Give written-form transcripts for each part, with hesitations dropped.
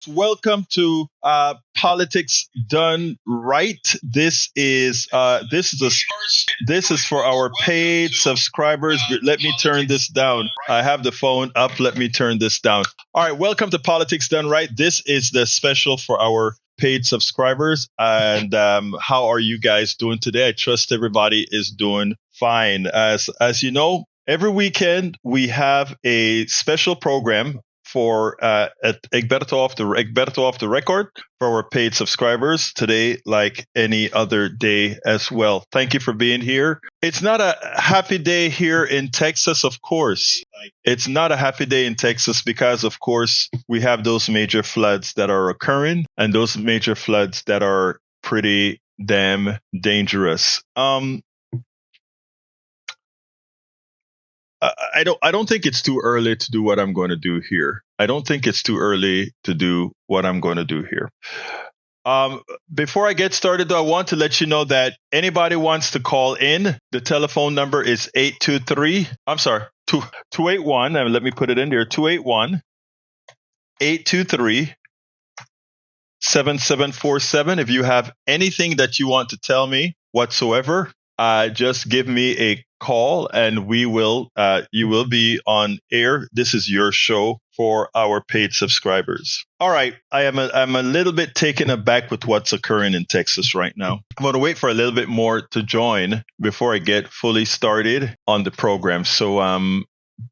Welcome to Politics Done Right. This is for our paid subscribers. But let me turn this down. I have the phone up. Let me turn this down. All right. Welcome to Politics Done Right. This is the special for our paid subscribers. And how are you guys doing today? I trust everybody is doing fine. As you know, every weekend we have a special program for at Egberto off the record for our paid subscribers today, like any other day as well. Thank you for being here. It's not a happy day here in Texas, of course. It's not a happy day in Texas because, of course, we have those major floods that are occurring and those major floods that are pretty damn dangerous. I don't think it's too early to do what I'm going to do here. Before I get started, though, I want to let you know that anybody wants to call in, the telephone number is 281, and let me put it in there, 281-823-7747. If you have anything that you want to tell me whatsoever, just give me a call and you will be on air. This is your show for our paid subscribers. All right. I'm a little bit taken aback with what's occurring in Texas right now. I'm going to wait for a little bit more to join before I get fully started on the program. So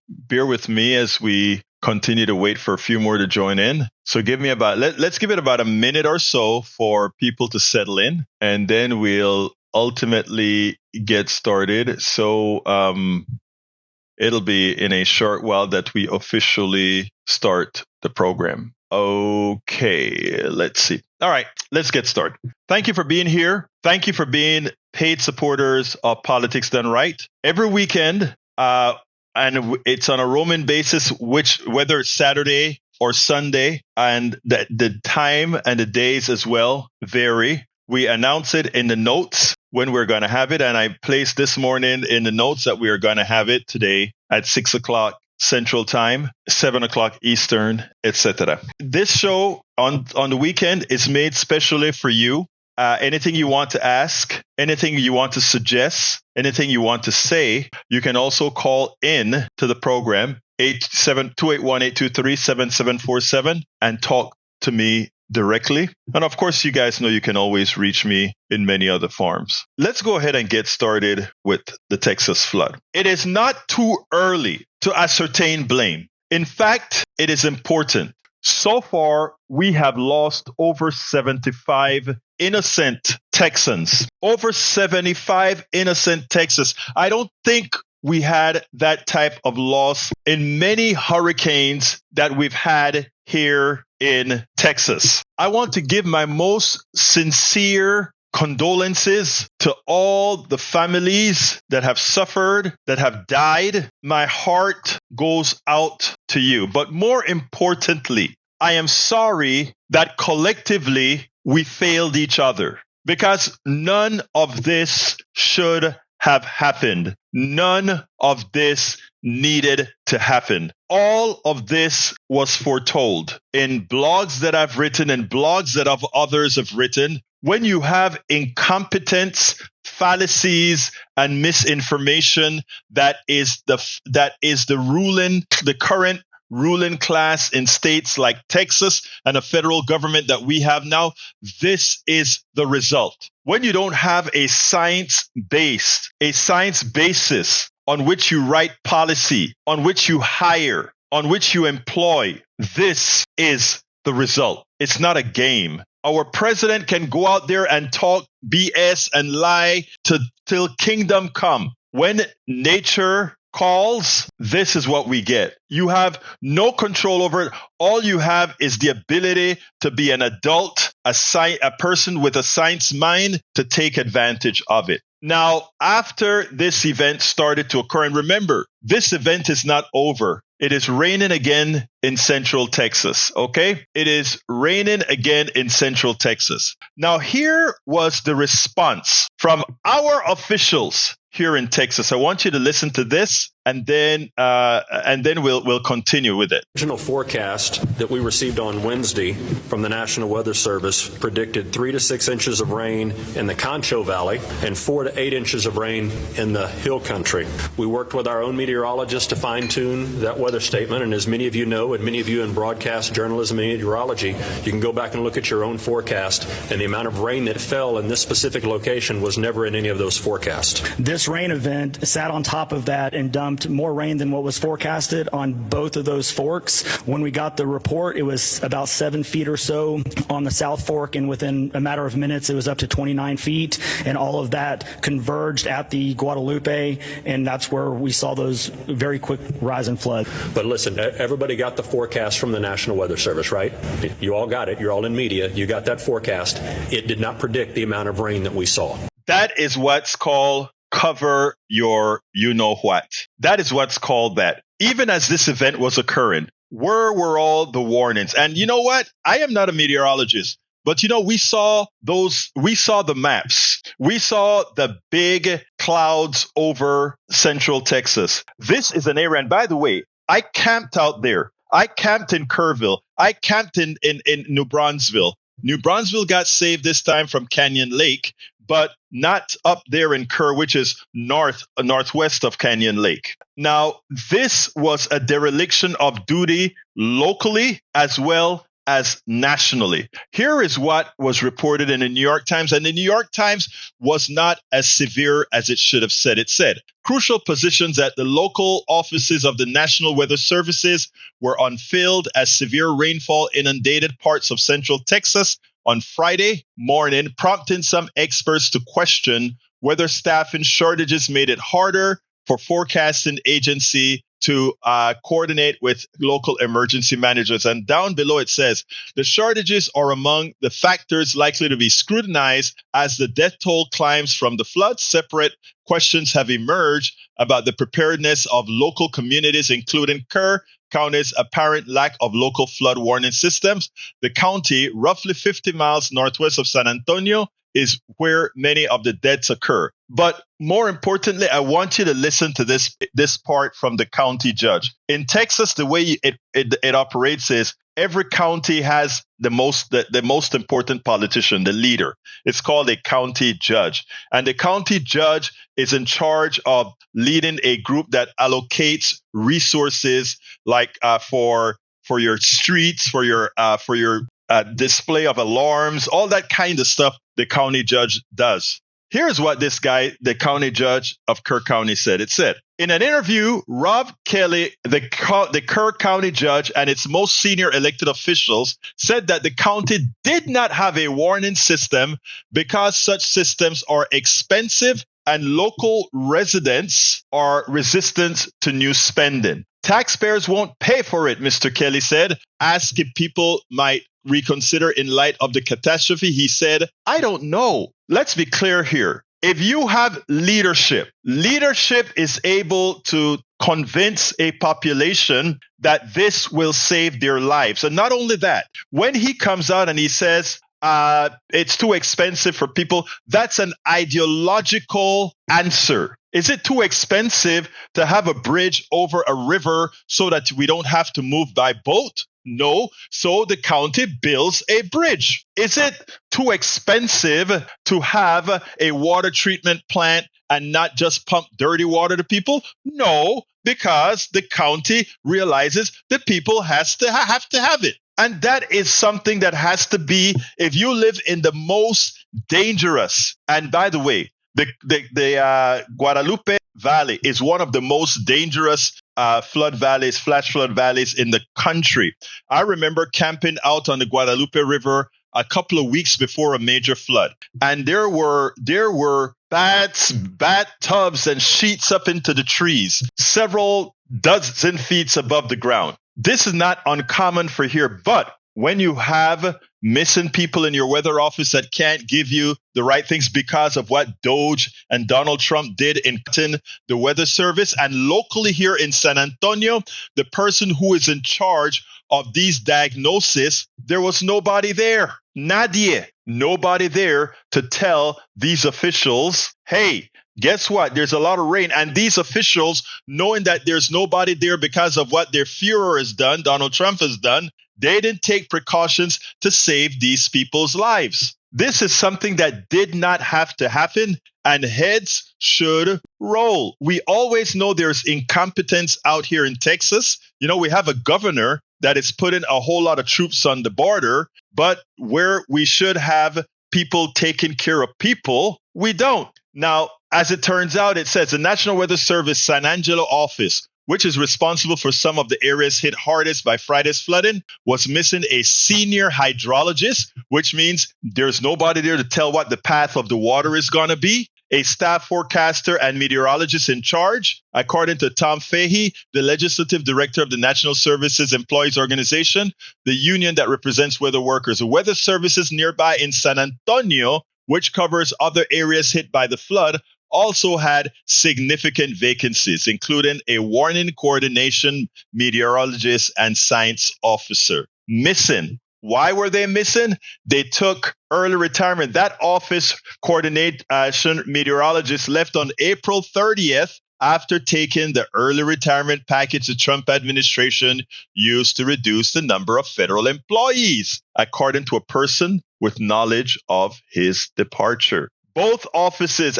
bear with me as we continue to wait for a few more to join in. So give me let's give it about a minute or so for people to settle in, and then we'll ultimately get started. So it'll be in a short while that we officially start the program. Okay, let's see. All right, let's get started. Thank you for being here. Thank you for being paid supporters of Politics Done Right. Every weekend, and it's on a roaming basis, whether it's Saturday or Sunday, and the time and the days as well vary. We announce it in the notes when we're going to have it. And I placed this morning in the notes that we are going to have it today at 6 o'clock Central Time, 7 o'clock Eastern, etc. This show on the weekend is made specially for you. Anything you want to ask, anything you want to suggest, anything you want to say, you can also call in to the program, 281-823-7747, and talk to me directly. And of course, you guys know you can always reach me in many other forms. Let's go ahead and get started with the Texas flood. It is not too early to ascertain blame. In fact, it is important. So far, we have lost over 75 innocent Texans. Over 75 innocent Texans. I don't think we had that type of loss in many hurricanes that we've had here in Texas. I want to give my most sincere condolences to all the families that have suffered, that have died. My heart goes out to you. But more importantly, I am sorry that collectively we failed each other, because none of this should have happened. None of this needed to happen. All of this was foretold in blogs that I've written and blogs that others have written. When you have incompetence, fallacies, and misinformation that is the current ruling class in states like Texas and a federal government that we have now, this is the result. When you don't have a science basis on which you write policy, on which you hire, on which you employ, this is the result. It's not a game. Our president can go out there and talk BS and lie till kingdom come. When nature calls, this is what we get. You have no control over it. All you have is the ability to be an adult, a person with a science mind, to take advantage of it. Now, after this event started to occur, and remember, this event is not over. It is raining again in Central Texas, okay? It is raining again in Central Texas. Now, here was the response from our officials here in Texas. I want you to listen to this, and then we'll continue with it. The original forecast that we received on Wednesday from the National Weather Service predicted 3 to 6 inches of rain in the Concho Valley and 4 to 8 inches of rain in the Hill Country. We worked with our own meteorologists to fine-tune that weather statement, and as many of you know, and many of you in broadcast journalism and meteorology, you can go back and look at your own forecast, and the amount of rain that fell in this specific location was never in any of those forecasts. This rain event sat on top of that and dumped more rain than what was forecasted on both of those forks. When we got the report, it was about 7 feet or so on the South Fork, and within a matter of minutes, it was up to 29 feet, and all of that converged at the Guadalupe, and that's where we saw those very quick rise in flood. But listen, everybody got the forecast from the National Weather Service, right? You all got it. You're all in media. You got that forecast. It did not predict the amount of rain that we saw. That is what's called cover your you-know-what. That is what's called that. Even as this event was occurring, where were all the warnings? And you know what? I am not a meteorologist, but we saw the maps. We saw the big clouds over central Texas. This is an area, and by the way, I camped out there. I camped in Kerrville. I camped in New Braunfels. New Braunfels got saved this time from Canyon Lake, but not up there in Kerr, which is northwest of Canyon Lake. Now, this was a dereliction of duty locally as well as nationally. Here is what was reported in the New York Times, and the New York Times was not as severe as it should have said. It said, crucial positions at the local offices of the National Weather Services were unfilled as severe rainfall inundated parts of central Texas on Friday morning, prompting some experts to question whether staffing shortages made it harder for forecasting agency to coordinate with local emergency managers. And down below it says, the shortages are among the factors likely to be scrutinized as the death toll climbs from the floods. Separate questions have emerged about the preparedness of local communities, including Kerr County's apparent lack of local flood warning systems. The county, roughly 50 miles northwest of San Antonio, is where many of the deaths occur. But more importantly, I want you to listen to this part from the county judge. In Texas, the way it operates is every county has the most important politician, the leader. It's called a county judge. And the county judge is in charge of leading a group that allocates resources like for your streets, for your display of alarms, all that kind of stuff the county judge does. Here's what this guy, the county judge of Kerr County, said. It said, in an interview, Rob Kelly, the Kerr County judge and its most senior elected officials, said that the county did not have a warning system because such systems are expensive and local residents are resistant to new spending. Taxpayers won't pay for it, Mr. Kelly said. Asked if people might reconsider in light of the catastrophe. He said, I don't know. Let's be clear here. If you have leadership is able to convince a population that this will save their lives. And not only that, when he comes out and he says, it's too expensive for people, that's an ideological answer. Is it too expensive to have a bridge over a river so that we don't have to move by boat? No. So the county builds a bridge. Is it too expensive to have a water treatment plant and not just pump dirty water to people? No, because the county realizes the people have to have it. And that is something that has to be, if you live in the most dangerous, and by the way, the Guadalupe Valley is one of the most dangerous flash flood valleys in the country. I remember camping out on the Guadalupe River a couple of weeks before a major flood, and there were bat tubs and sheets up into the trees, several dozen feet above the ground. This is not uncommon for here, but when you have missing people in your weather office that can't give you the right things because of what Doge and Donald Trump did in the weather service, and locally here in San Antonio, the person who is in charge of these diagnoses, there was nobody there. Nobody there to tell these officials, hey, Guess what? There's a lot of rain. And these officials, knowing that there's nobody there because of what their Führer has done, Donald Trump has done, they didn't take precautions to save these people's lives. This is something that did not have to happen, and heads should roll. We always know there's incompetence out here in Texas. You know, we have a governor that is putting a whole lot of troops on the border, but where we should have people taking care of people, we don't. Now, as it turns out, it says the National Weather Service San Angelo office, which is responsible for some of the areas hit hardest by Friday's flooding, was missing a senior hydrologist, which means there's nobody there to tell what the path of the water is going to be, a staff forecaster and meteorologist in charge. According to Tom Fahey, the legislative director of the National Services Employees Organization, the union that represents weather workers. The weather services nearby in San Antonio, which covers other areas hit by the flood, also had significant vacancies, including a warning coordination meteorologist and science officer. Missing. Why were they missing? They took early retirement. That office coordination meteorologist left on April 30th after taking the early retirement package the Trump administration used to reduce the number of federal employees, according to a person with knowledge of his departure. At both offices,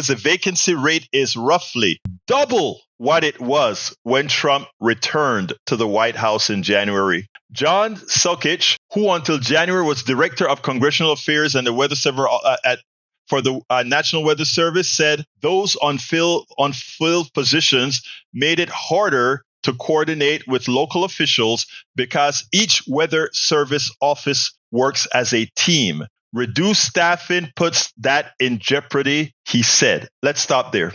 the vacancy rate is roughly double what it was when Trump returned to the White House in January. John Sukich, who until January was director of congressional affairs and the weather server for the National Weather Service, said those unfilled positions made it harder to coordinate with local officials because each weather service office works as a team. Reduced staffing puts that in jeopardy, he said. Let's stop there.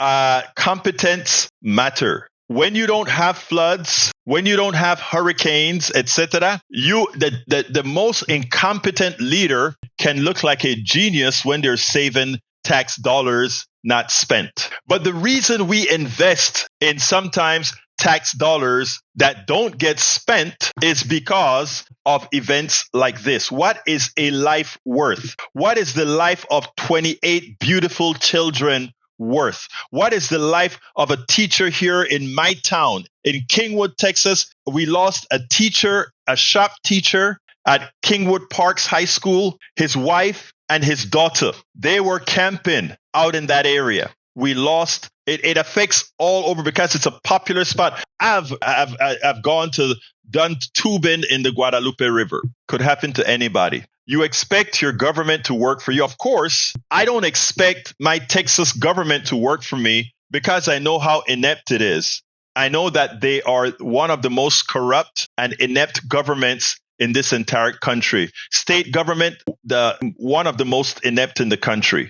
Competence matter. When you don't have floods, when you don't have hurricanes, etc., the most incompetent leader can look like a genius when they're saving tax dollars not spent. But the reason we invest in sometimes tax dollars that don't get spent is because of events like this. What is a life worth? What is the life of 28 beautiful children worth? What is the life of a teacher here in my town? In Kingwood, Texas, we lost a teacher, a shop teacher at Kingwood Parks High School, his wife and his daughter. They were camping out in that area. We lost it. It affects all over because it's a popular spot. I've done tubing in the Guadalupe River. Could happen to anybody. You expect your government to work for you. Of course, I don't expect my Texas government to work for me because I know how inept it is. I know that they are one of the most corrupt and inept governments in this entire country. State government, one of the most inept in the country.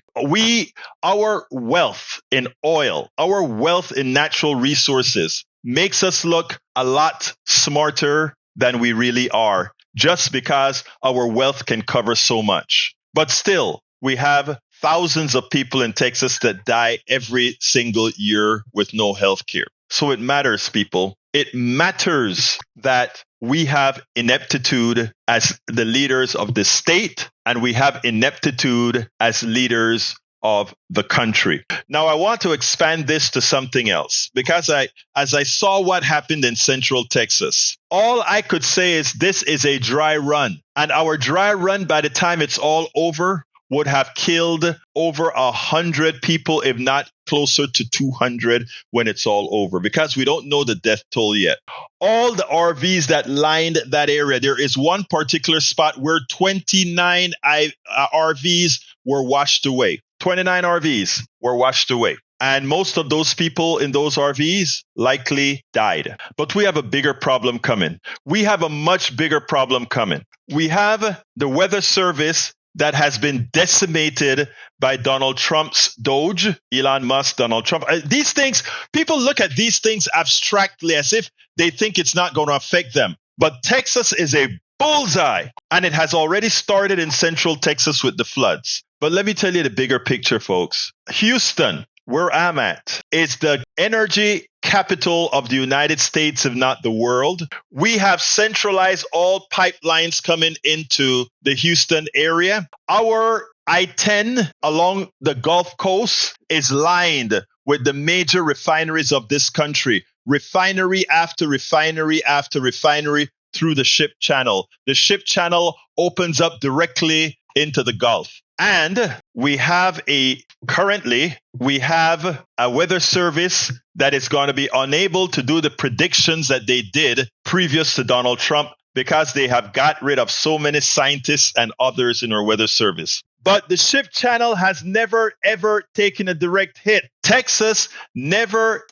Our wealth in oil, our wealth in natural resources makes us look a lot smarter than we really are, just because our wealth can cover so much. But still, we have thousands of people in Texas that die every single year with no health care. So it matters, people. It matters that we have ineptitude as the leaders of the state, and we have ineptitude as leaders of the country. Now, I want to expand this to something else, because as I saw what happened in Central Texas, all I could say is this is a dry run. And our dry run, by the time it's all over, would have killed over 100 people, if not closer to 200 when it's all over, because we don't know the death toll yet. All the RVs that lined that area, there is one particular spot where 29 RVs were washed away. 29 RVs were washed away. And most of those people in those RVs likely died. But we have a bigger problem coming. We have a much bigger problem coming. We have the Weather Service that has been decimated by Donald Trump's Doge, Elon Musk, Donald Trump. These things, people look at these things abstractly as if they think it's not going to affect them. But Texas is a bullseye, and it has already started in Central Texas with the floods. But let me tell you the bigger picture, folks. Houston, where I'm at, is the energy capital of the United States, if not the world. We have centralized all pipelines coming into the Houston area. Our I-10 along the Gulf Coast is lined with the major refineries of this country. Refinery after refinery after refinery through the ship channel. The ship channel opens up directly into the Gulf. And currently we have a weather service that is going to be unable to do the predictions that they did previous to Donald Trump because they have got rid of so many scientists and others in our weather service. But the ship channel has never, ever taken a direct hit. Texas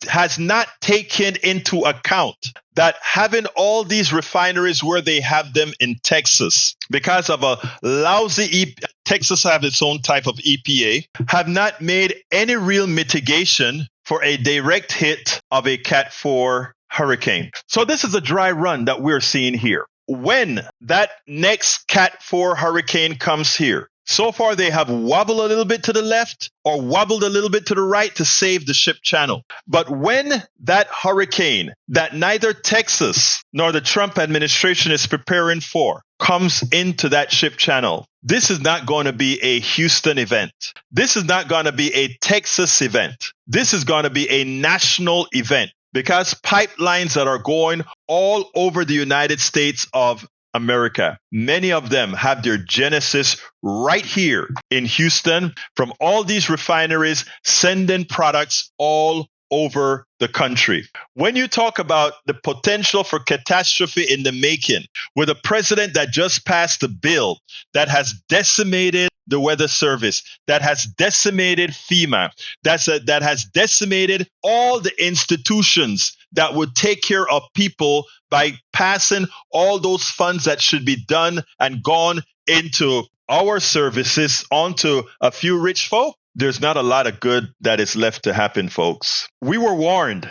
has not taken into account that having all these refineries where they have them in Texas, because of a lousy Texas have its own type of EPA, have not made any real mitigation for a direct hit of a Cat 4 hurricane. So this is a dry run that we're seeing here. When that next Cat 4 hurricane comes here, so far they have wobbled a little bit to the left or wobbled a little bit to the right to save the ship channel. But when that hurricane that neither Texas nor the Trump administration is preparing for comes into that ship channel, this is not going to be a Houston event. This is not going to be a Texas event. This is going to be a national event because pipelines that are going all over the United States of America, many of them have their genesis right here in Houston from all these refineries sending products all over the country. When you talk about the potential for catastrophe in the making, with a president that just passed a bill that has decimated the weather service, that has decimated FEMA, that has decimated all the institutions that would take care of people by passing all those funds that should be done and gone into our services onto a few rich folk, there's not a lot of good that is left to happen, folks. We were warned.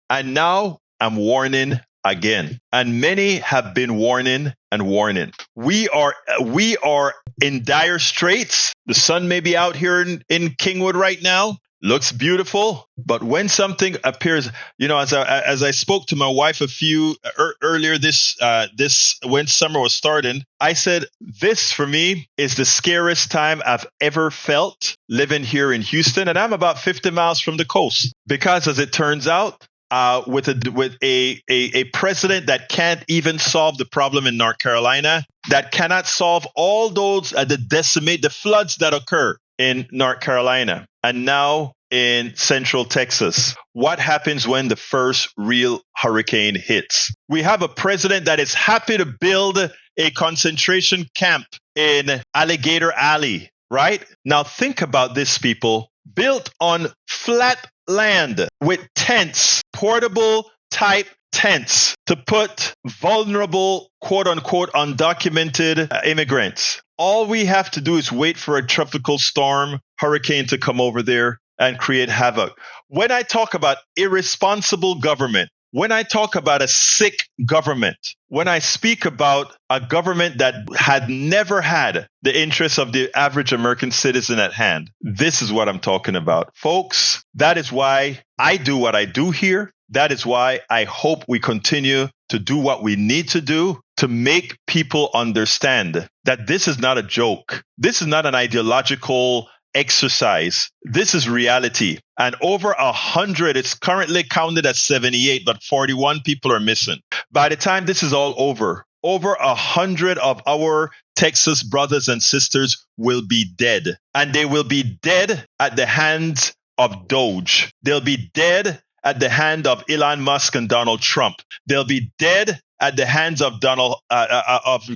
And now I'm warning again. And many have been warning and warning. We are in dire straits. The sun may be out here in Kingwood right now. Looks beautiful, but when something appears, as I spoke to my wife earlier this when summer was starting, I said, this for me is the scariest time I've ever felt living here in Houston, and I'm about 50 miles from the coast. Because as it turns out, with a president that can't even solve the problem in North Carolina, that cannot solve all those the floods that occur in North Carolina, and now in central Texas. What happens when the first real hurricane hits? We have a president that is happy to build a concentration camp in Alligator Alley, right? Now think about this, people. Built on flat land with tents, portable type tents to put vulnerable, quote unquote, undocumented immigrants. All we have to do is wait for a tropical storm, hurricane to come over there and create havoc. When I talk about irresponsible government, when I talk about a sick government, when I speak about a government that had never had the interests of the average American citizen at hand, this is what I'm talking about. Folks, that is why I do what I do here. That is why I hope we continue to do what we need to do to make people understand that this is not a joke. This is not an ideological exercise. This is reality. And over 100, it's currently counted at 78, but 41 people are missing. By the time this is all over 100 of our Texas brothers and sisters will be dead. And they will be dead at the hands of Doge. They'll be dead at the hand of Elon Musk and Donald Trump. They'll be dead at the hands of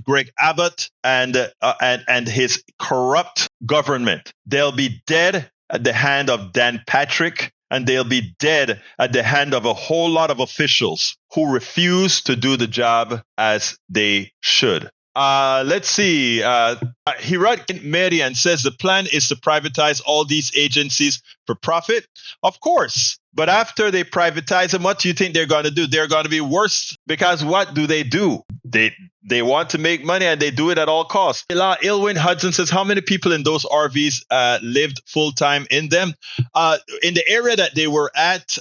Greg Abbott and his corrupt government. They'll be dead at the hand of Dan Patrick, and they'll be dead at the hand of a whole lot of officials who refuse to do the job as they should. Let's see. Hirat Marian says the plan is to privatize all these agencies for profit. Of course. But after they privatize them, what do you think they're going to do? They're going to be worse, because what do? They want to make money, and they do it at all costs. Ilwin Hudson says, how many people in those RVs lived full time in them? In the area that they were at,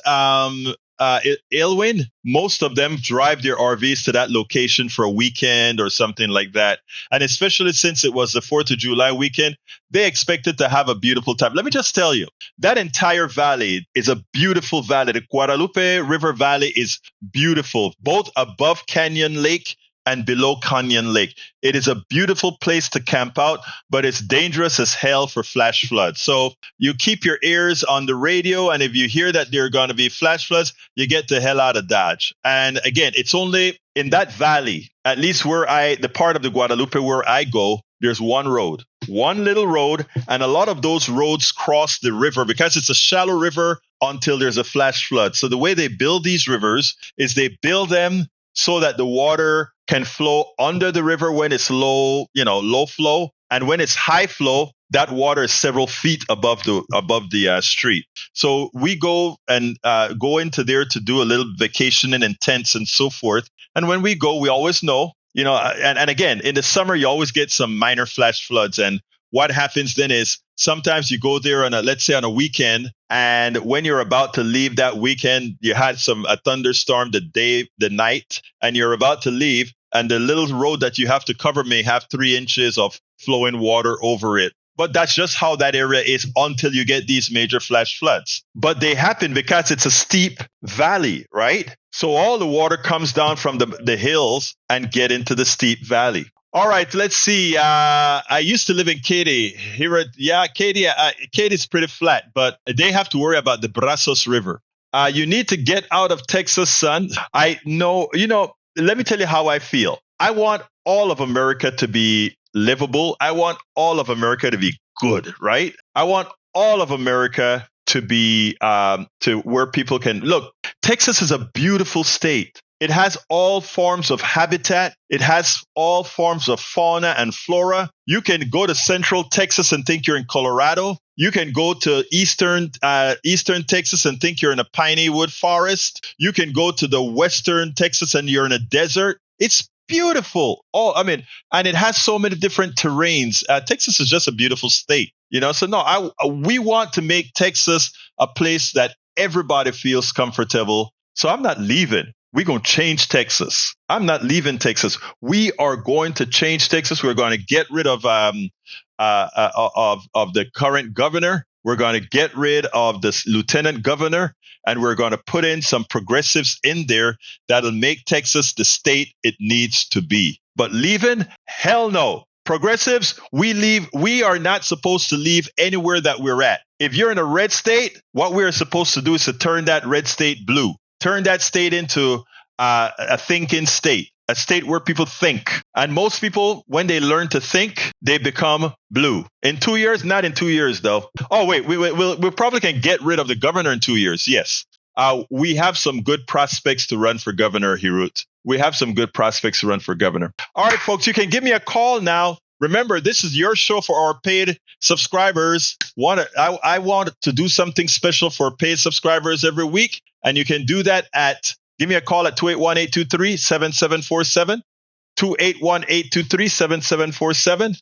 Aylwin, most of them drive their RVs to that location for a weekend or something like that. And especially since it was the 4th of July weekend, they expected to have a beautiful time. Let me just tell you, that entire valley is a beautiful valley. The Guadalupe River Valley is beautiful, both above Canyon Lake and below Canyon Lake. It is a beautiful place to camp out, but it's dangerous as hell for flash floods. So you keep your ears on the radio, and if you hear that there are going to be flash floods, you get the hell out of Dodge. And again, it's only in that valley, at least the part of the Guadalupe where I go, there's one little road, and a lot of those roads cross the river because it's a shallow river until there's a flash flood. So the way they build these rivers is they build them so that the water can flow under the river when it's low flow. And when it's high flow, that water is several feet above the street. So we go into there to do a little vacationing in tents and so forth. And when we go, we always know, and again, in the summer, you always get some minor flash floods. And what happens then is sometimes you go there let's say on a weekend, and when you're about to leave that weekend, you had a thunderstorm the night, and you're about to leave, and the little road that you have to cover may have 3 inches of flowing water over it. But that's just how that area is until you get these major flash floods. But they happen because it's a steep valley, right? So all the water comes down from the hills and get into the steep valley. All right, let's see. I used to live in Katy. Katy's pretty flat, but they have to worry about the Brazos River. You need to get out of Texas, son. I know, let me tell you how I feel. I want all of America to be livable. I want all of America to be good, right? I want all of America to be to where people can look. Texas is a beautiful state. It has all forms of habitat. It has all forms of fauna and flora. You can go to central Texas and think you're in Colorado. You can go to eastern Texas and think you're in a piney wood forest. You can go to the western Texas and you're in a desert. It's beautiful. And it has so many different terrains. Texas is just a beautiful state, So no, we want to make Texas a place that everybody feels comfortable. So I'm not leaving. We're going to change Texas. I'm not leaving Texas. We are going to change Texas. We're going to get rid of the current governor. We're going to get rid of this lieutenant governor, and we're going to put in some progressives in there that'll make Texas the state it needs to be. But leaving? Hell no. Progressives, we are not supposed to leave anywhere that we're at. If you're in a red state, what we're supposed to do is to turn that red state blue. Turn that state into a thinking state, a state where people think. And most people, when they learn to think, they become blue. In 2 years? Not in 2 years, though. Oh, wait, we probably can get rid of the governor in 2 years. Yes. We have some good prospects to run for governor, Hirut. We have some good prospects to run for governor. All right, folks, you can give me a call now. Remember, this is your show for our paid subscribers. I want to do something special for paid subscribers every week. And you can do that give me a call at 281-823-7747. 281-823-7747.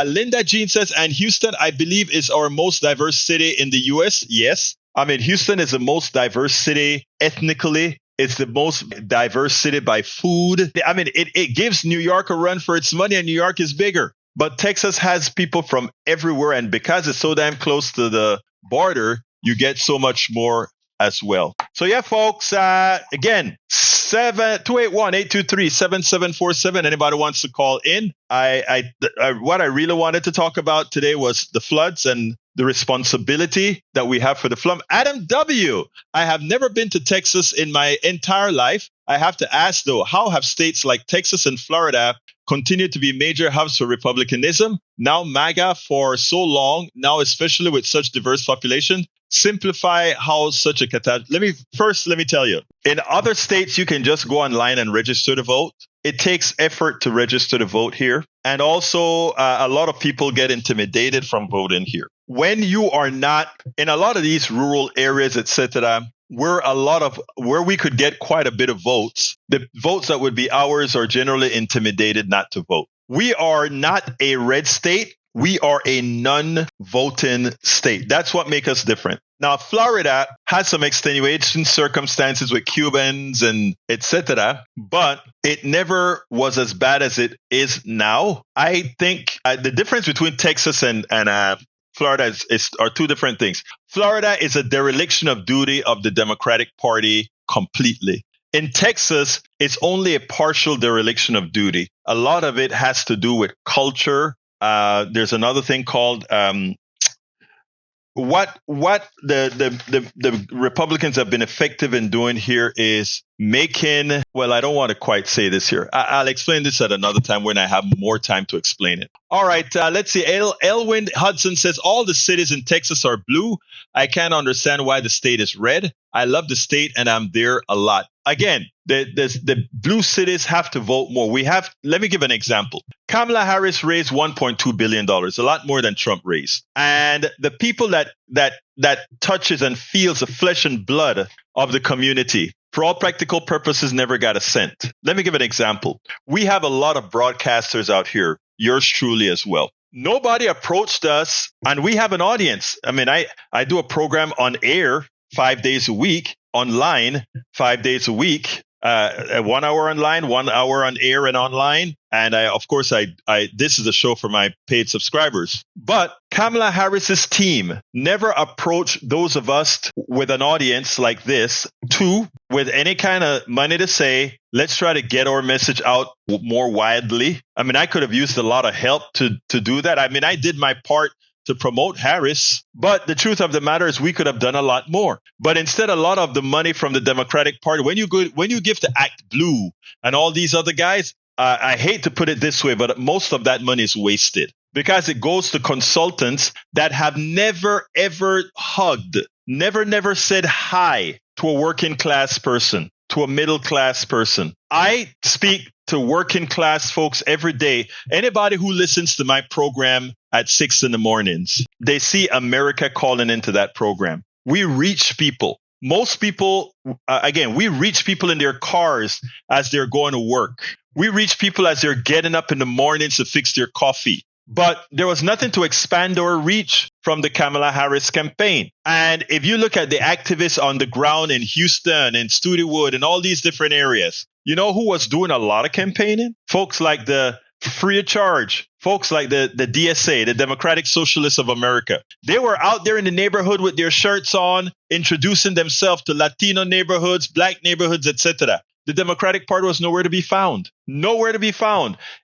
Linda Jean says, and Houston, I believe, is our most diverse city in the U.S. Yes. Houston is the most diverse city ethnically. It's the most diverse city by food. It gives New York a run for its money, and New York is bigger. But Texas has people from everywhere. And because it's so damn close to the border, you get so much more as well. So yeah, folks, again, 281-823-7747. Anybody wants to call in? What I really wanted to talk about today was the floods and the responsibility that we have for the flood. Adam W., I have never been to Texas in my entire life. I have to ask, though, how have states like Texas and Florida continued to be major hubs for Republicanism? Now MAGA for so long, now especially with such diverse population. Simplify how such a catastrophe. Let me tell you. In other states, you can just go online and register to vote. It takes effort to register to vote here. And also, a lot of people get intimidated from voting here. When you are not in a lot of these rural areas, etc., where we could get quite a bit of votes, the votes that would be ours are generally intimidated not to vote. We are not a red state. We are a non-voting state. That's what makes us different. Now, Florida has some extenuating circumstances with Cubans and etc., but it never was as bad as it is now. I think the difference between Texas and Florida are two different things. Florida is a dereliction of duty of the Democratic Party completely. In Texas, it's only a partial dereliction of duty. A lot of it has to do with culture. There's another thing called what the Republicans have been effective in doing here is making, well, I don't want to quite say this here. I'll explain this at another time when I have more time to explain it. All right, let's see. Elwin Hudson says, all the cities in Texas are blue. I can't understand why the state is red. I love the state and I'm there a lot. Again, the blue cities have to vote more. Let me give an example. Kamala Harris raised $1.2 billion, a lot more than Trump raised. And the people that touches and feels the flesh and blood of the community, for all practical purposes, never got a cent. Let me give an example. We have a lot of broadcasters out here, yours truly as well. Nobody approached us, and we have an audience. I mean, I do a program on air 5 days a week, online 5 days a week, 1 hour online, 1 hour on air and online. And of course, this is a show for my paid subscribers. But Kamala Harris's team never approached those of us with an audience like this with any kind of money to say, let's try to get our message out more widely. I mean, I could have used a lot of help to do that. I mean, I did my part to promote Harris, but the truth of the matter is we could have done a lot more. But instead, a lot of the money from the Democratic Party, when you give to Act Blue and all these other guys, I hate to put it this way, but most of that money is wasted because it goes to consultants that have never, ever hugged, never said hi to a working class person, to a middle class person. I speak to working class folks every day. Anybody who listens to my program at 6 in the mornings, they see America calling into that program. We reach people. Most people, we reach people in their cars as they're going to work. We reach people as they're getting up in the mornings to fix their coffee. But there was nothing to expand our reach from the Kamala Harris campaign. And if you look at the activists on the ground in Houston and Studewood and all these different areas, you know who was doing a lot of campaigning? Folks like the Free of Charge, folks like the DSA, the Democratic Socialists of America. They were out there in the neighborhood with their shirts on, introducing themselves to Latino neighborhoods, black neighborhoods, etc. The Democratic Party was nowhere to be found,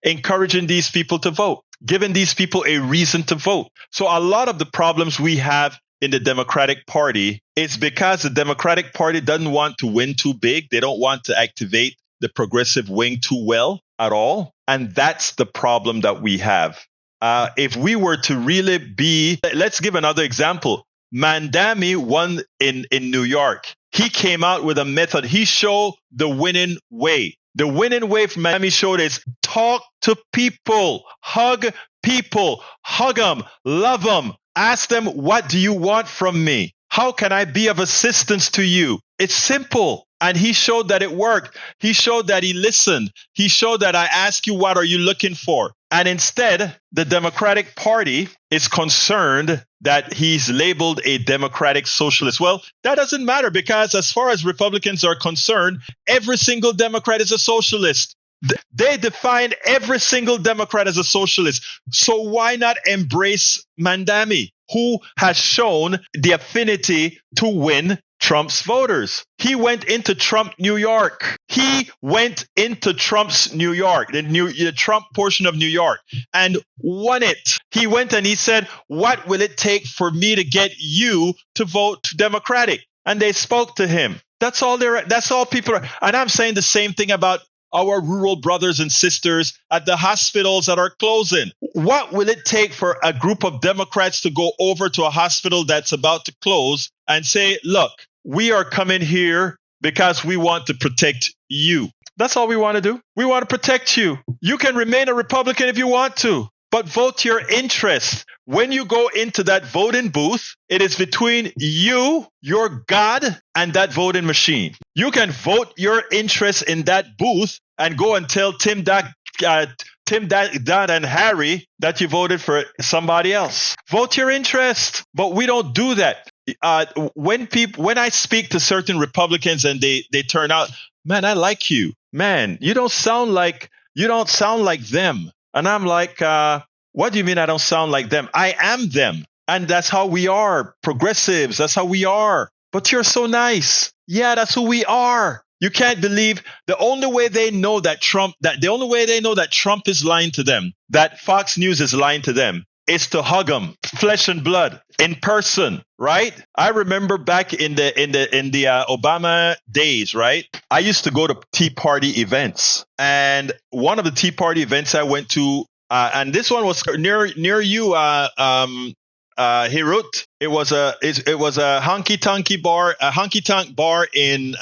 encouraging these people to vote, giving these people a reason to vote. So a lot of the problems we have in the Democratic Party is because the Democratic Party doesn't want to win too big. They don't want to activate the progressive wing too well at all. And that's the problem that we have. If we were to really be, let's give another example. Mandami won in New York. He came out with a method. He showed the winning way. The winning way from Mandami showed is talk to people, hug them, love them. Ask them, what do you want from me? How can I be of assistance to you? It's simple. And he showed that it worked. He showed that he listened. He showed that I ask you, what are you looking for? And instead, the Democratic Party is concerned that he's labeled a democratic socialist. Well, that doesn't matter because as far as Republicans are concerned, every single Democrat is a socialist. They define every single Democrat as a socialist. So why not embrace Mandami, who has shown the affinity to win Trump's voters? He went into Trump's New York, the Trump portion of New York, and won it. He went and he said, what will it take for me to get you to vote Democratic? And they spoke to him. That's all people are. And I'm saying the same thing about our rural brothers and sisters at the hospitals that are closing. What will it take for a group of Democrats to go over to a hospital that's about to close and say, look, we are coming here because we want to protect you? That's all we want to do. We want to protect you. You can remain a Republican if you want to, but vote your interest. When you go into that voting booth, it is between you, your God, and that voting machine. You can vote your interest in that booth and go and tell Tim Tim, Dad, and Harry that you voted for somebody else. Vote your interest. But we don't do that. When I speak to certain Republicans and they turn out, man, I like you. Man, you don't sound like them. And I'm like, what do you mean I don't sound like them? I am them. And that's how we are. Progressives, that's how we are. But you're so nice. Yeah, that's who we are. You can't believe the only way they know that Trump is lying to them, that Fox News is lying to them, is to hug them, flesh and blood, in person, right? I remember back in the Obama days, right? I used to go to Tea Party events, and one of the Tea Party events I went to, and this one was near you, Hirut. It was a honky tonk bar in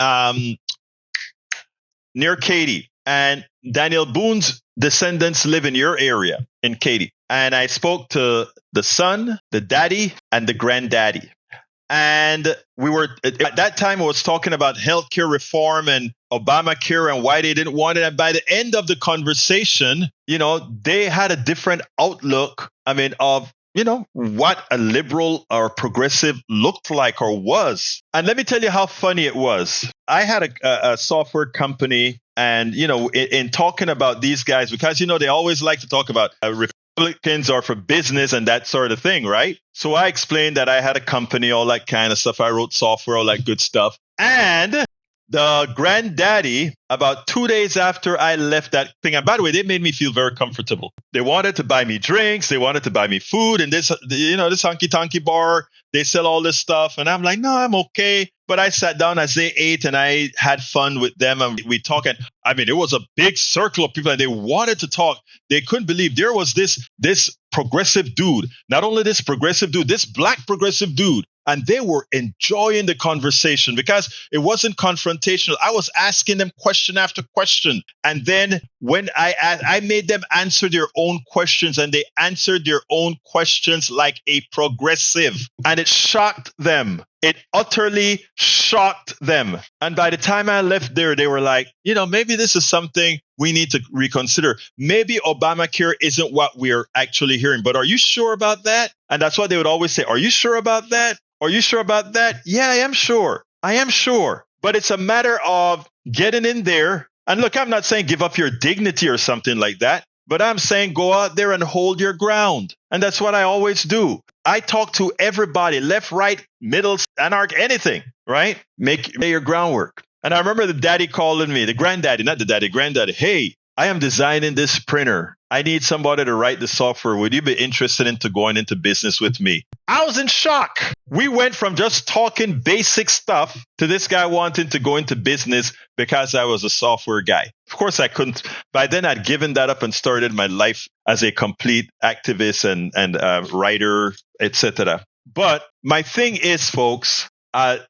near Katy, and Daniel Boone's descendants live in your area in Katy. And I spoke to the son, the daddy, and the granddaddy. And we were, at that time, I was talking about healthcare reform and Obamacare and why they didn't want it. And by the end of the conversation, they had a different outlook, of what a liberal or progressive looked like or was. And let me tell you how funny it was. I had a software company, and, in talking about these guys, because, they always like to talk about Republicans are for business and that sort of thing, right? So I explained that I had a company, all that kind of stuff. I wrote software, all that good stuff. And the granddaddy, about 2 days after I left that thing, and by the way, they made me feel very comfortable. They wanted to buy me drinks, they wanted to buy me food, and this honky tonky bar, they sell all this stuff, and I'm like, no, I'm okay. But I sat down as they ate, and I had fun with them, and we talked. And it was a big circle of people, and they wanted to talk. They couldn't believe there was this progressive dude. Not only this progressive dude, this black progressive dude. And they were enjoying the conversation because it wasn't confrontational. I was asking them question after question. And then when I made them answer their own questions, and they answered their own questions like a progressive. And it shocked them. It utterly shocked them. And by the time I left there, they were like, maybe this is something we need to reconsider. Maybe Obamacare isn't what we're actually hearing. But are you sure about that? And that's what they would always say. Are you sure about that? Are you sure about that? Yeah, I am sure. But it's a matter of getting in there. And look, I'm not saying give up your dignity or something like that, but I'm saying go out there and hold your ground. And that's what I always do. I talk to everybody, left, right, middle, anarch, anything, right? Make your groundwork. And I remember the daddy calling me, the granddaddy, not the daddy, granddaddy. Hey, I am designing this printer. I need somebody to write the software. Would you be interested into going into business with me? I was in shock. We went from just talking basic stuff to this guy wanting to go into business because I was a software guy. Of course, I couldn't. By then, I'd given that up and started my life as a complete activist and writer, etc. But my thing is, folks,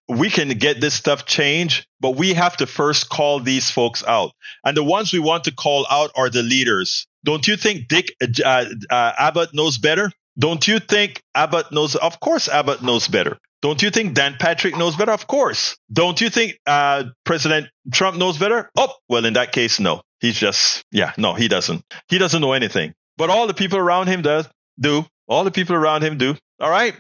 we can get this stuff changed, but we have to first call these folks out. And the ones we want to call out are the leaders. Don't you think Abbott knows better? Don't you think Abbott knows? Of course, Abbott knows better. Don't you think Dan Patrick knows better? Of course. Don't you think President Trump knows better? Oh, well, in that case, no. He doesn't. He doesn't know anything. But all the people around him do. All the people around him do. All right,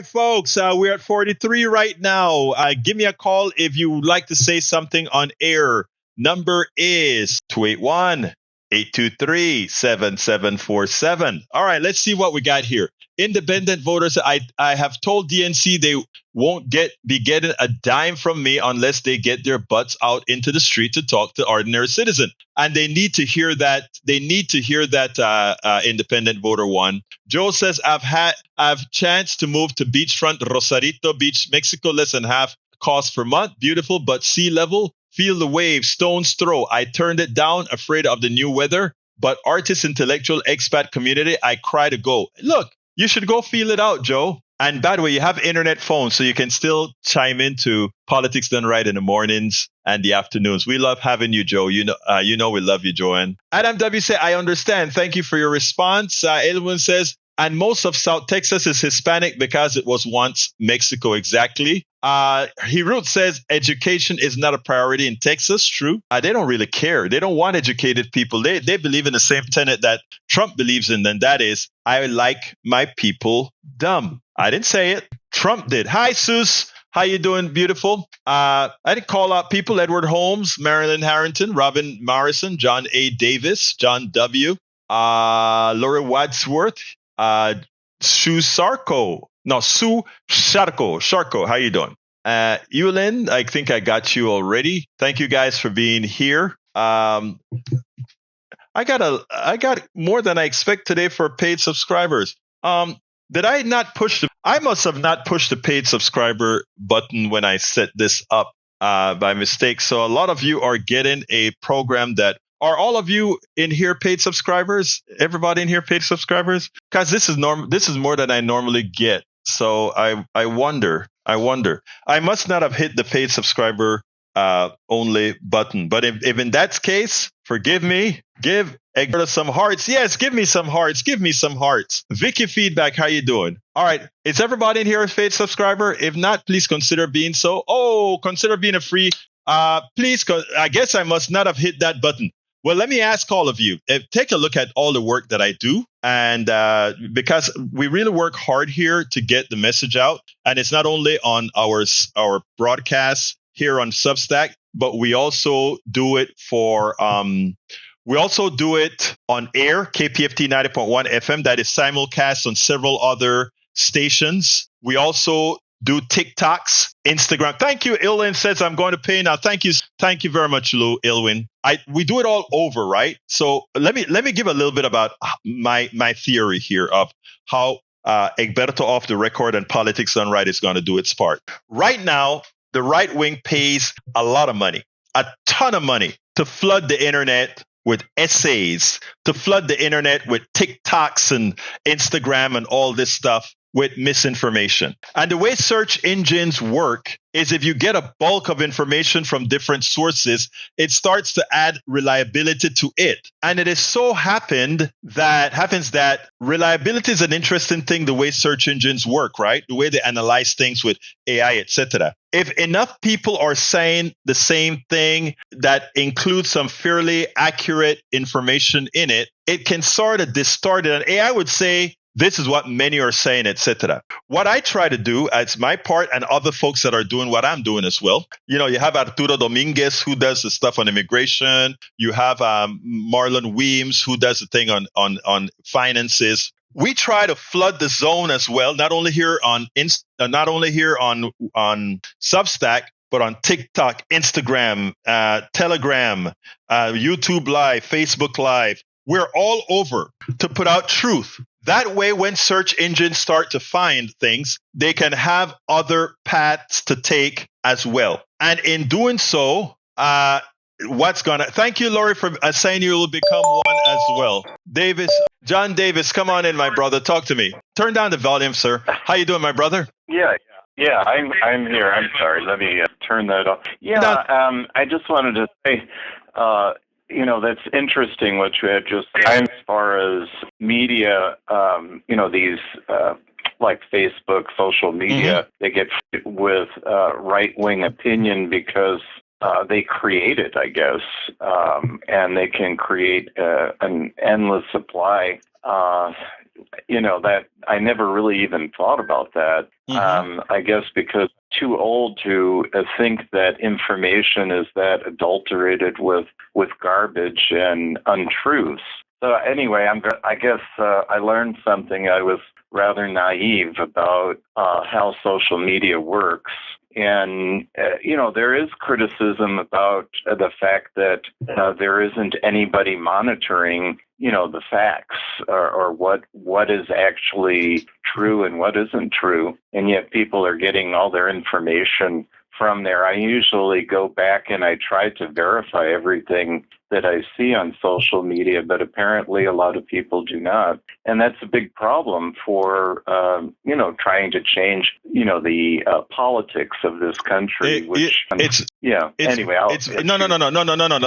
folks. We're at 43 right now. Give me a call if you would like to say something on air. Number is 281-823-7747. All right, let's see what we got here. Independent voters, I have told DNC they won't be getting a dime from me unless they get their butts out into the street to talk to ordinary citizen. And they need to hear that. Independent voter one. Joe says, I've chance to move to beachfront Rosarito Beach, Mexico, less than half cost per month. Beautiful, but sea level. Feel the wave, stone's throw. I turned it down, afraid of the new weather. But artist, intellectual, expat community, I cry to go. Look, you should go feel it out, Joe. And by the way, you have internet phones, so you can still chime into Politics Done Right in the mornings and the afternoons. We love having you, Joe. You know we love you, Joanne. Adam W. say, I understand. Thank you for your response. Elwin says, And most of South Texas is Hispanic because it was once Mexico exactly. Hirut says education is not a priority in Texas. True. They don't really care. They don't want educated people. They believe in the same tenet that Trump believes in, and that is, I like my people dumb. I didn't say it. Trump did. Hi, Sus. How you doing, beautiful? I didn't call out people. Edward Holmes, Marilyn Harrington, Robin Morrison, John A. Davis, John W., Laura Wadsworth, Sue Sharko. How you doing? Eulyn, I think I got you already. Thank you guys for being here. I got more than I expect today for paid subscribers. Did I not push I must have not pushed the paid subscriber button when I set this up by mistake. So a lot of you are getting a program that, are all of you in here paid subscribers? Everybody in here paid subscribers? Because this is more than I normally get. So I wonder. I must not have hit the paid subscriber only button. But if in that case, forgive me. Give Egberto some hearts. Yes, give me some hearts. Vicky Feedback, how you doing? All right. Is everybody in here a paid subscriber? If not, please consider being so. Oh, consider being a free. Please, I guess I must not have hit that button. Well, let me ask all of you, take a look at all the work that I do. And because we really work hard here to get the message out. And it's not only on our broadcast here on Substack, but we also do it on air, KPFT 90.1 FM. That is simulcast on several other stations. We also do TikToks, Instagram. Thank you. Ilwin says I'm going to pay now. Thank you very much, Ilwin. We do it all over, right? So let me give a little bit about my theory here of how Egberto Off the Record and Politics Done Right is going to do its part. Right now, the right wing pays a lot of money, a ton of money, to flood the internet with essays, to flood the internet with TikToks and Instagram and all this stuff with misinformation. And the way search engines work is if you get a bulk of information from different sources, it starts to add reliability to it. And it is so happens that reliability is an interesting thing, the way search engines work, right? The way they analyze things with AI, etc. If enough people are saying the same thing that includes some fairly accurate information in it, it can sort of distort it. And AI would say, this is what many are saying, etc. What I try to do as my part, and other folks that are doing what I'm doing as well. You know, you have Arturo Dominguez, who does the stuff on immigration. You have Marlon Weems, who does the thing on finances. We try to flood the zone as well, not only here on Substack, but on TikTok, Instagram, Telegram, YouTube Live, Facebook Live. We're all over to put out truth. That way, when search engines start to find things, they can have other paths to take as well. And in doing so, thank you, Laurie, for saying you will become one as well. John Davis, come on in, my brother. Talk to me. Turn down the volume, sir. How you doing, my brother? Yeah, I'm here. I'm sorry. Let me turn that off. I just wanted to say, that's interesting what you had just said as far as media, these like Facebook, social media, they get with right-wing opinion because they create it, I guess, and they can create an endless supply. That I never really even thought about that. I guess because too old to think that information is that adulterated with garbage and untruths. So anyway, I guess I learned something. I was rather naive about how social media works. And, there is criticism about the fact that there isn't anybody monitoring, the facts or what is actually true and what isn't true. And yet people are getting all their information from there. I usually go back and I try to verify everything that I see on social media, but apparently a lot of people do not. And that's a big problem for, trying to change, the politics of this country, No.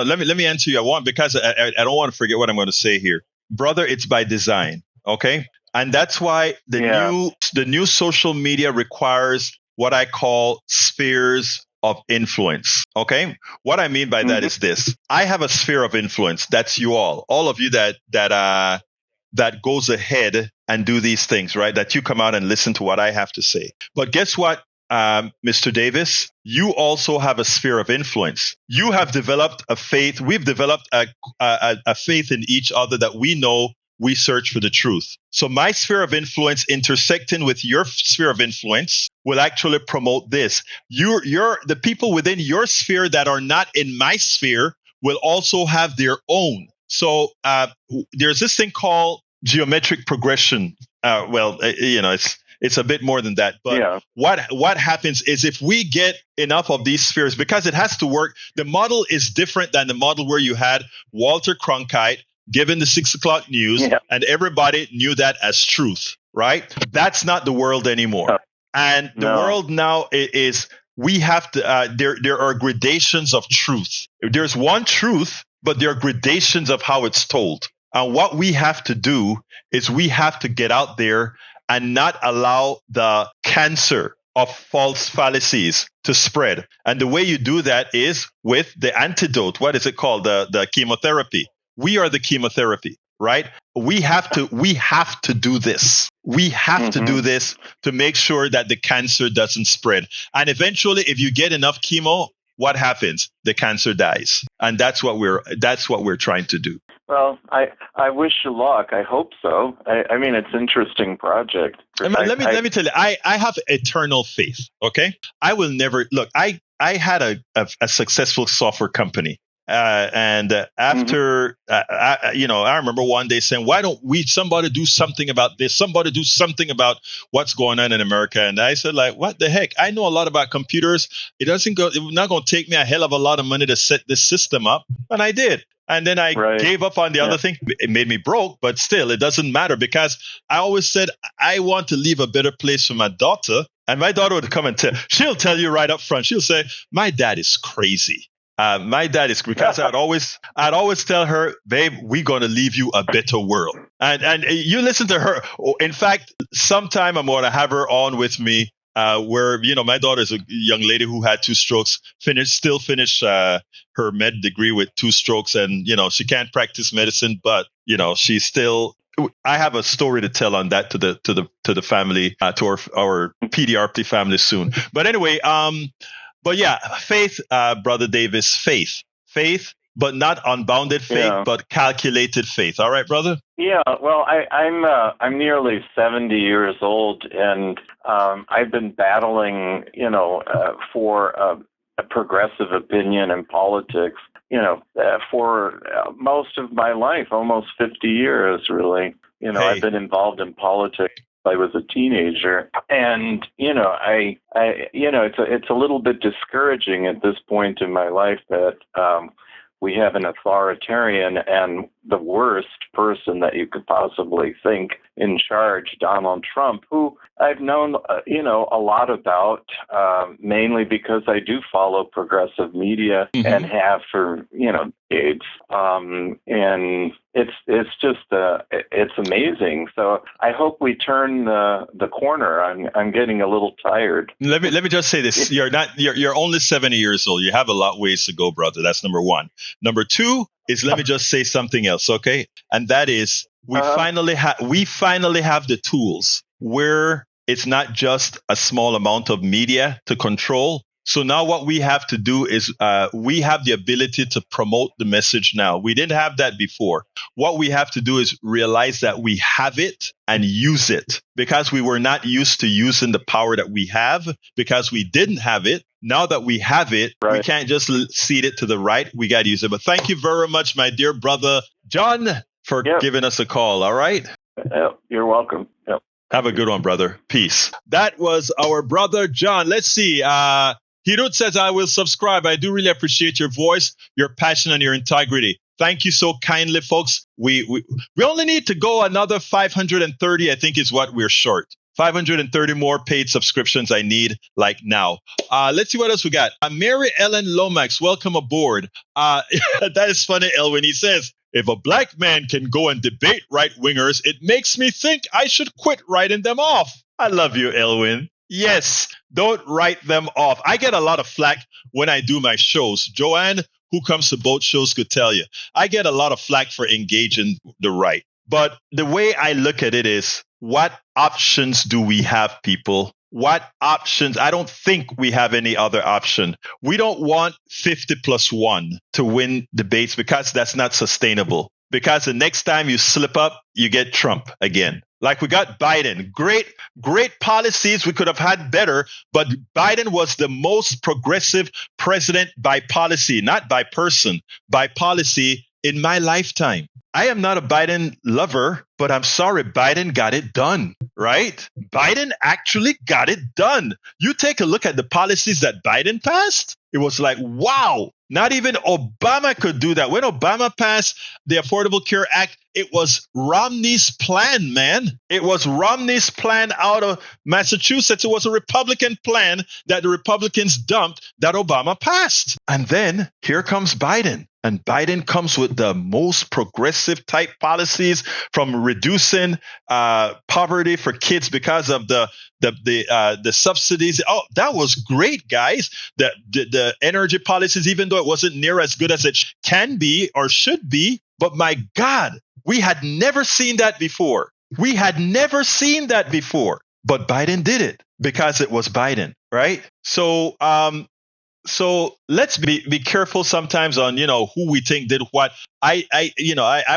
Let me answer you. Because I don't want to forget what I'm going to say here. Brother, it's by design. Okay. And that's why the new social media requires what I call spheres of influence. Okay. What I mean by that is this. I have a sphere of influence. That's you all of you that goes ahead and do these things, right? That you come out and listen to what I have to say. But guess what, Mr. Davis? You also have a sphere of influence. You have developed a faith. We've developed a faith in each other that we know we search for the truth. So my sphere of influence intersecting with your sphere of influence will actually promote this. The people within your sphere that are not in my sphere will also have their own. So there's this thing called geometric progression. It's a bit more than that. But what happens is if we get enough of these spheres, because it has to work, the model is different than the model where you had Walter Cronkite given the 6 o'clock news and everybody knew that as truth, right? That's not the world anymore. And the world now is we have to, there are gradations of truth. There's one truth, but there are gradations of how it's told. And what we have to do is we have to get out there and not allow the cancer of false fallacies to spread. And the way you do that is with the antidote. What is it called? The chemotherapy. We are the chemotherapy, right? We have to do this. We have to do this to make sure that the cancer doesn't spread. And eventually, if you get enough chemo, what happens? The cancer dies. And that's what we're trying to do. Well, I wish you luck. I hope so. I mean, it's an interesting project. Let me tell you, I have eternal faith. Okay, I will never look. I had a successful software company. And after, I remember one day saying, why don't somebody do something about this? Somebody do something about what's going on in America. And I said, like, what the heck? I know a lot about computers. It's not going to take me a hell of a lot of money to set this system up. And I did. And then I gave up on the other thing. It made me broke, but still, it doesn't matter because I always said, I want to leave a better place for my daughter. And my daughter would come and she'll tell you right up front. She'll say, my dad is crazy. My dad is, because I'd always tell her, babe, we're going to leave you a better world. And you listen to her. In fact, sometime I'm going to have her on with me, where, my daughter is a young lady who had 2 strokes, still finished her med degree with 2 strokes. And, she can't practice medicine, but, she's still, I have a story to tell on that to the family, to our PDRP family soon. But anyway, but yeah, faith, Brother Davis, faith, but not unbounded faith, but calculated faith. All right, brother? Yeah, well, I'm nearly 70 years old, and I've been battling, for a progressive opinion in politics, for most of my life, almost 50 years, really. I've been involved in politics. I was a teenager, and it's a little bit discouraging at this point in my life that we have an authoritarian and the worst person that you could possibly think in charge, Donald Trump, who I've known, a lot about, mainly because I do follow progressive media and have for, decades. And it's just, it's amazing. So I hope we turn the corner. I'm getting a little tired. Let me just say this. You're only 70 years old. You have a lot ways to go, brother. That's number one. Number two is, let me just say something else. Okay. And that is, we finally have the tools where it's not just a small amount of media to control. So now what we have to do is we have the ability to promote the message now. We didn't have that before. What we have to do is realize that we have it and use it, because we were not used to using the power that we have because we didn't have it. Now that we have it, we can't just cede it to the right. We got to use it. But thank you very much, my dear brother John, for giving us a call. All right. You're welcome. Yep. Have a good one, brother. Peace. That was our brother John. Let's see. Hirut says, I will subscribe. I do really appreciate your voice, your passion, and your integrity. Thank you so kindly, folks. We only need to go another 530, I think is what we're short. 530 more paid subscriptions I need like now. Let's see what else we got. Mary Ellen Lomax, welcome aboard. That is funny, Elwin. He says, if a black man can go and debate right-wingers, it makes me think I should quit writing them off. I love you, Elwin. Yes, don't write them off. I get a lot of flack when I do my shows. Joanne, who comes to both shows, could tell you. I get a lot of flack for engaging the right. But the way I look at it is, what options do we have, people? What options? I don't think we have any other option. We don't want 50+1 to win debates because that's not sustainable. Because the next time you slip up, you get Trump again. Like we got Biden. Great policies. We could have had better, but Biden was the most progressive president by policy, not by person, by policy in my lifetime. I am not a Biden lover, but I'm sorry, Biden got it done, right? Biden actually got it done. You take a look at the policies that Biden passed. It was like, wow, not even Obama could do that. When Obama passed the Affordable Care Act, it was Romney's plan, man. It was Romney's plan out of Massachusetts. It was a Republican plan that the Republicans dumped that Obama passed. And then here comes Biden. And Biden comes with the most progressive type policies, from reducing poverty for kids because of the subsidies. Oh, that was great, guys. The energy policies, even though it wasn't near as good as it can be or should be. But my God, we had never seen that before. We had never seen that before. But Biden did it because it was Biden, right? So let's be careful sometimes on, who we think did what. I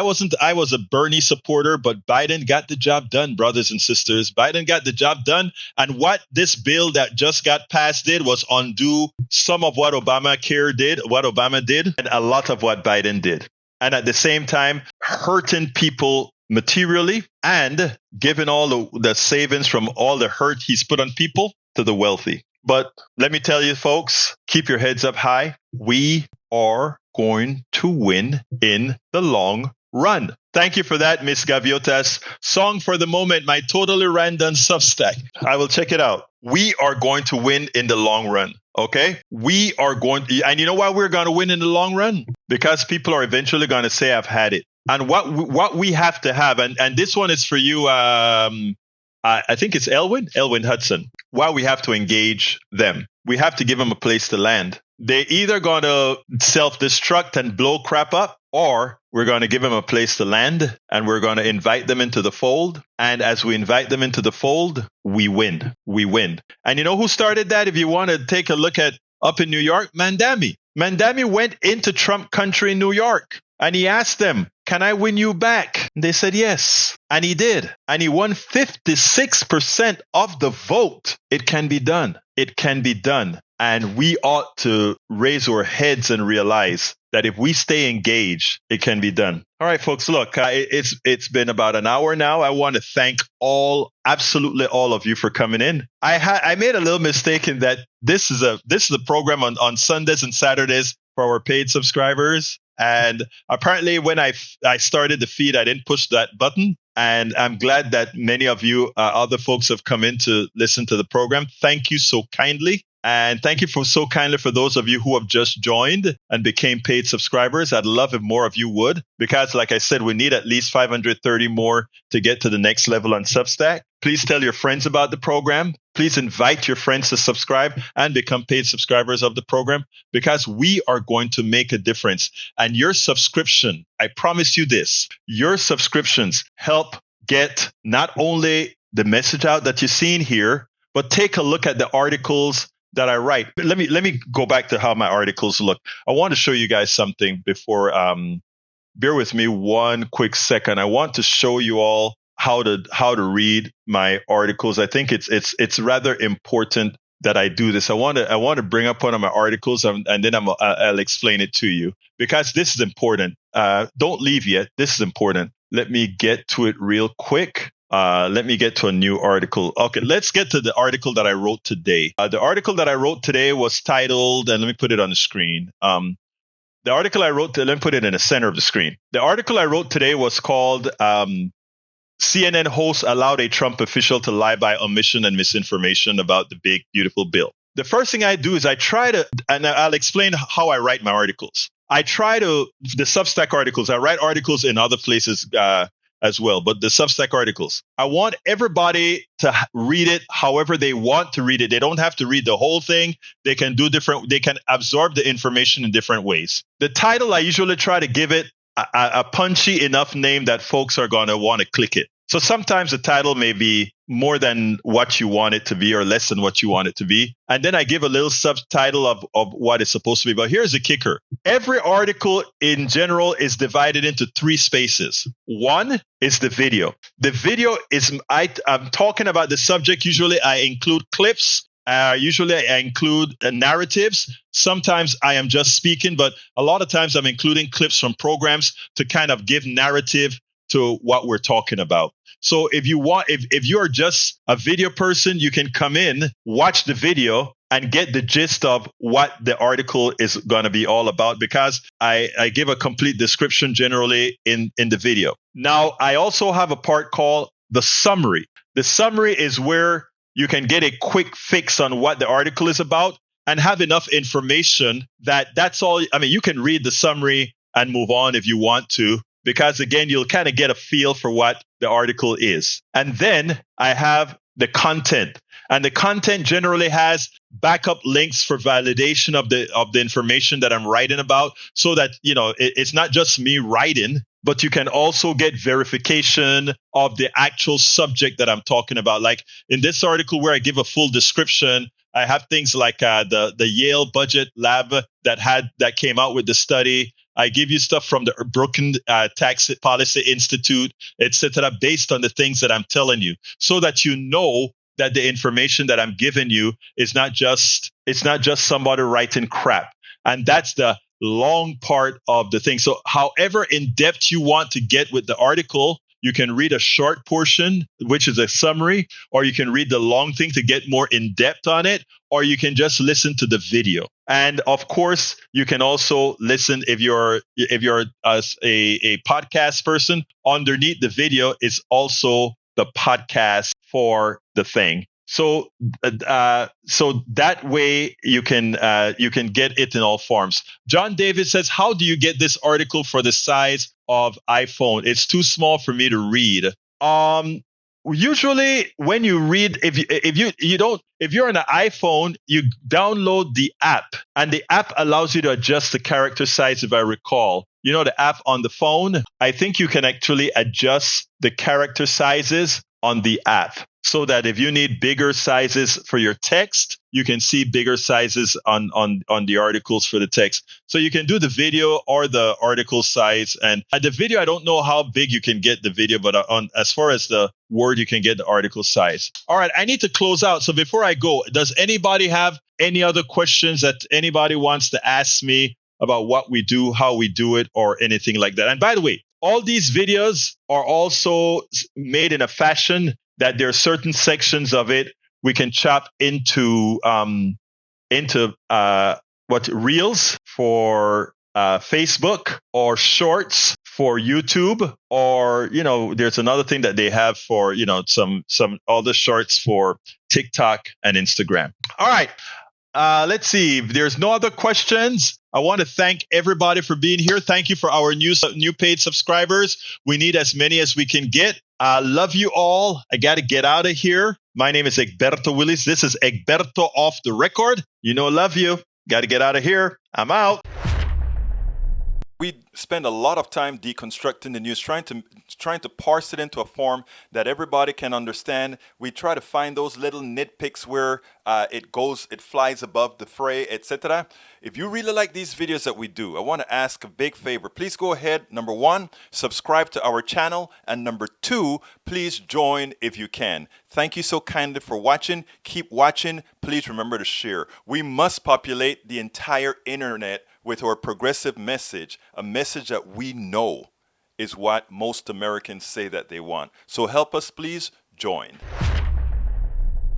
was a Bernie supporter, but Biden got the job done, brothers and sisters. Biden got the job done. And what this bill that just got passed did was undo some of what Obamacare did, what Obama did, and a lot of what Biden did. And at the same time, hurting people materially and giving all the savings from all the hurt he's put on people to the wealthy. But let me tell you, folks, keep your heads up high. We are going to win in the long run. Thank you for that, Miss Gaviotas. Song for the moment, my totally random Substack. I will check it out. We are going to win in the long run. Okay? We are going to, and you know why we're going to win in the long run? Because people are eventually going to say, I've had it. And what we have to have, and this one is for you, I think it's Elwin Hudson. Why we have to engage them. We have to give them a place to land. They're either going to self-destruct and blow crap up, or we're going to give them a place to land, and we're going to invite them into the fold. And as we invite them into the fold, we win. We win. And you know who started that? If you want to take a look at up in New York, Mandami. Mandami went into Trump country in New York, and he asked them, can I win you back? And they said yes. And he did. And he won 56% of the vote. It can be done. It can be done. And we ought to raise our heads and realize that if we stay engaged, it can be done. All right, folks, look, it's been about an hour now. I want to thank absolutely all of you for coming in. I made a little mistake in that this is a program on Sundays and Saturdays for our paid subscribers. And apparently when I started the feed, I didn't push that button. And I'm glad that many of you, other folks, have come in to listen to the program. Thank you so kindly. And thank you so kindly for those of you who have just joined and became paid subscribers. I'd love if more of you would, because like I said, we need at least 530 more to get to the next level on Substack. Please tell your friends about the program. Please invite your friends to subscribe and become paid subscribers of the program, because we are going to make a difference. And your subscription, I promise you this, your subscriptions help get not only the message out that you're seeing here, but take a look at the articles that I write. Let me go back to how my articles look. I want to show you guys something before. Bear with me one quick second. I want to show you all how to read my articles. I think it's rather important that I do this. I want to bring up one of my articles and then I'll explain it to you, because this is important. Don't leave yet. This is important. Let me get to it real quick. Let me get to a new article. Okay, let's get to the article that I wrote today. The article that I wrote today was titled, and let me put it on the screen. The article I wrote, let me put it in the center of the screen. The article I wrote today was called CNN host allowed a Trump official to lie by omission and misinformation about the big, beautiful bill. the first thing I do is I try to, and I'll explain how I write my articles. I try to, the Substack articles, I write articles in other places as well, but the Substack articles, I want everybody to read it however they want to read it. They don't have to read the whole thing. They can they can absorb the information in different ways. The title, I usually try to give it a punchy enough name that folks are going to want to click it. So sometimes the title may be more than what you want it to be or less than what you want it to be. And then I give a little subtitle of what it's supposed to be. But here's the kicker. Every article in general is divided into 3 spaces. One is the video. The video is, I'm talking about the subject. Usually I include clips. Usually I include narratives. Sometimes I am just speaking, but a lot of times I'm including clips from programs to kind of give narrative to what we're talking about. So if you want, if you're just a video person, you can come in, watch the video, and get the gist of what the article is going to be all about, because I give a complete description generally in the video. Now, I also have a part called the summary. The summary is where you can get a quick fix on what the article is about and have enough information that's all. I mean, you can read the summary and move on if you want to, because again, you'll kind of get a feel for what the article is. And then I have the content. And the content generally has backup links for validation of the information that I'm writing about, so that, it's not just me writing, but you can also get verification of the actual subject that I'm talking about. Like in this article where I give a full description, I have things like the Yale Budget Lab that came out with the study. I give you stuff from the Brookings Tax Policy Institute, etc., based on the things that I'm telling you, so that you know that the information that I'm giving you is not just somebody writing crap. And that's the long part of the thing. So however in depth you want to get with the article, you can read a short portion, which is a summary, or you can read the long thing to get more in depth on it, or you can just listen to the video. And of course, you can also listen if you're a podcast person. Underneath the video is also the podcast for the thing. So that way you can get it in all forms. John David says, how do you get this article for the size of iPhone? It's too small for me to read. Usually when you read, if you're on an iPhone, you download the app, and the app allows you to adjust the character size, if I recall. The app on the phone, I think you can actually adjust the character sizes on the app, so that if you need bigger sizes for your text, you can see bigger sizes on the articles for the text. So you can do the video or the article size. And at the video, I don't know how big you can get the video, but as far as the word, you can get the article size. All right, I need to close out. So before I go, does anybody have any other questions that anybody wants to ask me about what we do, how we do it, or anything like that? And by the way, all these videos are also made in a fashion that there are certain sections of it we can chop into reels for Facebook, or shorts for YouTube, or there's another thing that they have for some other shorts for TikTok and Instagram. All right. Let's see. If there's no other questions, I want to thank everybody for being here. Thank you for our new paid subscribers. We need as many as we can get. I love you all. I got to get out of here. My name is Egberto Willies. This is Egberto Off the Record. Love you. Got to get out of here. I'm out. We spend a lot of time deconstructing the news, trying to parse it into a form that everybody can understand. We try to find those little nitpicks where it flies above the fray, etc. If you really like these videos that we do, I want to ask a big favor. Please go ahead. Number 1, subscribe to our channel. And number 2, please join if you can. Thank you so kindly for watching. Keep watching. Please remember to share. We must populate the entire internet with our progressive message, a message that we know is what most Americans say that they want. So help us, please join.